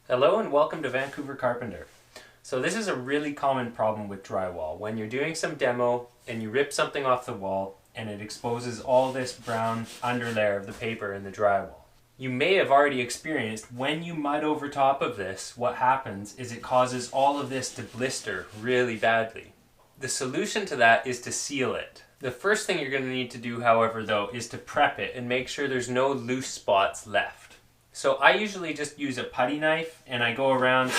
Hello and welcome to Vancouver Carpenter. So this is a really common problem with drywall. When you're doing some demo and you rip something off the wall and it exposes all this brown underlayer of the paper in the drywall. You may have already experienced when you mud over top of this, what happens is it causes all of this to blister really badly. The solution to that is to seal it. The first thing you're going to need to do, however, though, is to prep it and make sure there's no loose spots left. So I usually just use a putty knife and I go around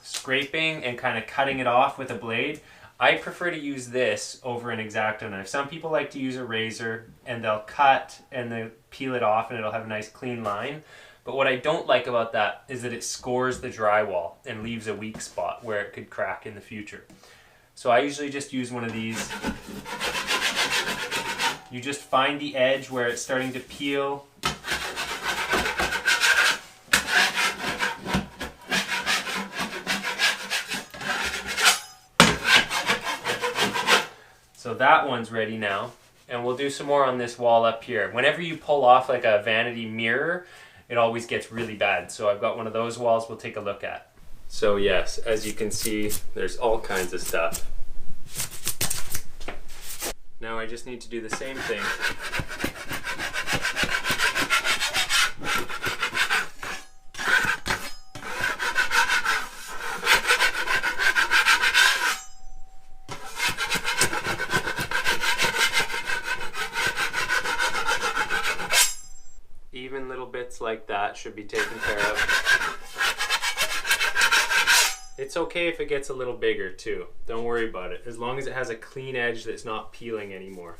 scraping and kind of cutting it off with a blade. I prefer to use this over an X-Acto knife. Some people like to use a razor and they'll cut and they'll peel it off and it'll have a nice clean line. But what I don't like about that is that it scores the drywall and leaves a weak spot where it could crack in the future. So I usually just use one of these. You just find the edge where it's starting to peel. So that one's ready now, and we'll do some more on this wall up here. Whenever you pull off like a vanity mirror, it always gets really bad. So I've got one of those walls we'll take a look at. So yes, as you can see, there's all kinds of stuff. Now I just need to do the same thing. Even little bits like that should be taken care of. It's okay if it gets a little bigger too. Don't worry about it. As long as it has a clean edge that's not peeling anymore.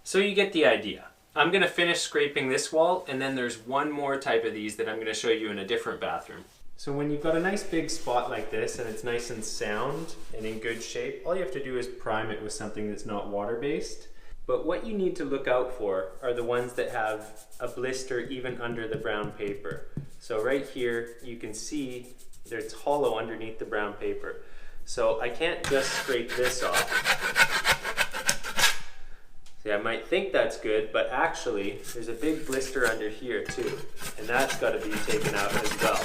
So you get the idea. I'm going to finish scraping this wall, and then there's one more type of these that I'm going to show you in a different bathroom. So when you've got a nice big spot like this and it's nice and sound and in good shape, all you have to do is prime it with something that's not water-based. But what you need to look out for are the ones that have a blister even under the brown paper. So right here you can see it's hollow underneath the brown paper. So I can't just scrape this off. See, I might think that's good, but actually there's a big blister under here too, and that's got to be taken out as well.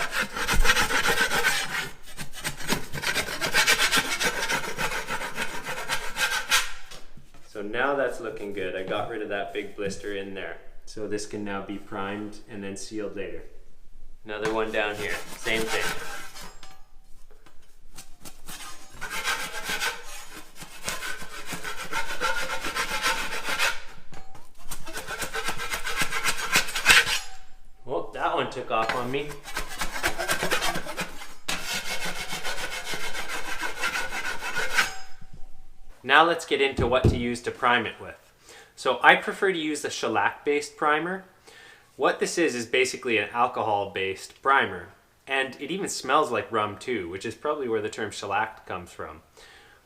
So now that's looking good. I got rid of that big blister in there. So this can now be primed and then sealed later. Another one down here, same thing. Well, that one took off on me. Now let's get into what to use to prime it with. So I prefer to use the shellac-based primer. What this is basically an alcohol-based primer. And it even smells like rum too, which is probably where the term shellac comes from.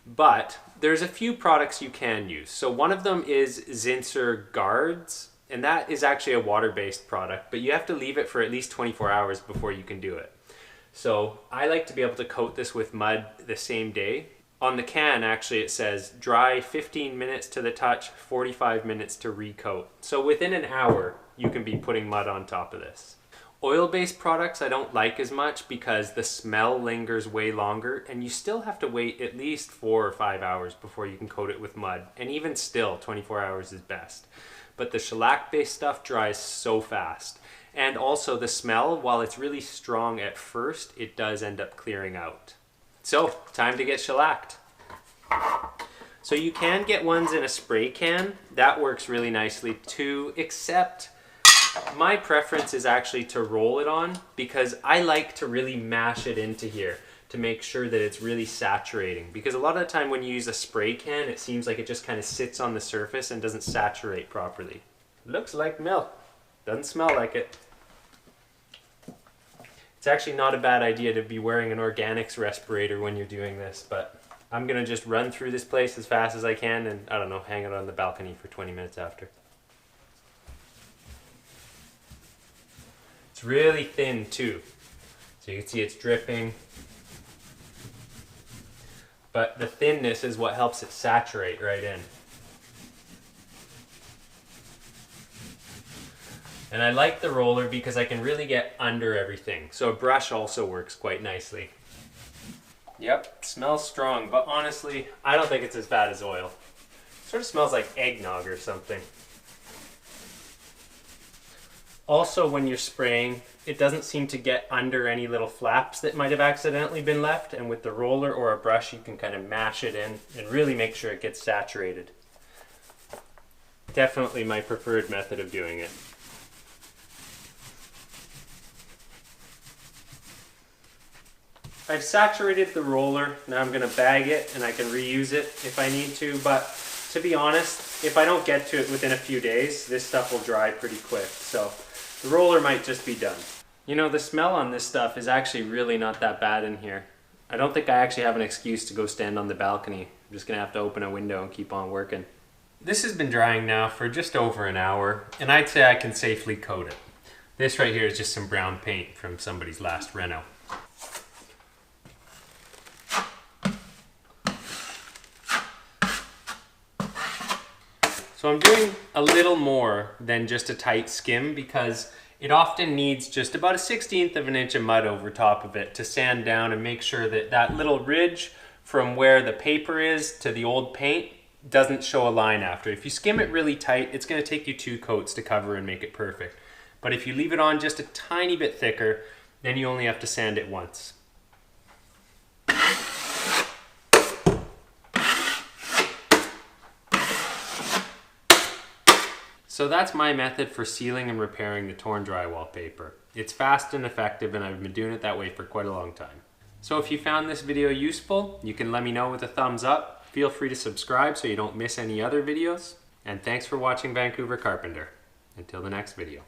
But there's a few products you can use. So one of them is Zinsser Guards. And that is actually a water-based product, but you have to leave it for at least 24 hours before you can do it. So I like to be able to coat this with mud the same day. On the can, actually, it says dry 15 minutes to the touch, 45 minutes to recoat. So within an hour, you can be putting mud on top of this. Oil-based products I don't like as much because the smell lingers way longer, and you still have to wait at least 4 or 5 hours before you can coat it with mud. And even still, 24 hours is best. But the shellac-based stuff dries so fast. And also the smell, while it's really strong at first, it does end up clearing out. So, time to get shellacked. So you can get ones in a spray can. That works really nicely too, except my preference is actually to roll it on because I like to really mash it into here to make sure that it's really saturating. Because a lot of the time when you use a spray can, it seems like it just kind of sits on the surface and doesn't saturate properly. Looks like milk. Doesn't smell like it. It's actually not a bad idea to be wearing an organics respirator when you're doing this, but I'm gonna just run through this place as fast as I can and, I don't know, hang it on the balcony for 20 minutes after. It's really thin too. So you can see it's dripping. but the thinness is what helps it saturate right in. And I like the roller because I can really get under everything. So a brush also works quite nicely. Yep, it smells strong, but honestly, I don't think it's as bad as oil. It sort of smells like eggnog or something. Also, when you're spraying, it doesn't seem to get under any little flaps that might have accidentally been left, and with the roller or a brush, you can kind of mash it in and really make sure it gets saturated. Definitely my preferred method of doing it. I've saturated the roller. Now I'm going to bag it and I can reuse it if I need to, but to be honest, if I don't get to it within a few days, this stuff will dry pretty quick, so the roller might just be done. You know, the smell on this stuff is actually really not that bad in here. I don't think I actually have an excuse to go stand on the balcony. I'm just going to have to open a window and keep on working. This has been drying now for just over an hour, and I'd say I can safely coat it. This right here is just some brown paint from somebody's last reno. So I'm doing a little more than just a tight skim because it often needs just about a 1/16 of an inch of mud over top of it to sand down and make sure that that little ridge from where the paper is to the old paint doesn't show a line after. If you skim it really tight, it's going to take you 2 coats to cover and make it perfect. But if you leave it on just a tiny bit thicker, then you only have to sand it once. So that's my method for sealing and repairing the torn drywall paper. It's fast and effective, and I've been doing it that way for quite a long time. So if you found this video useful, you can let me know with a thumbs up. Feel free to subscribe so you don't miss any other videos. And thanks for watching Vancouver Carpenter. Until the next video.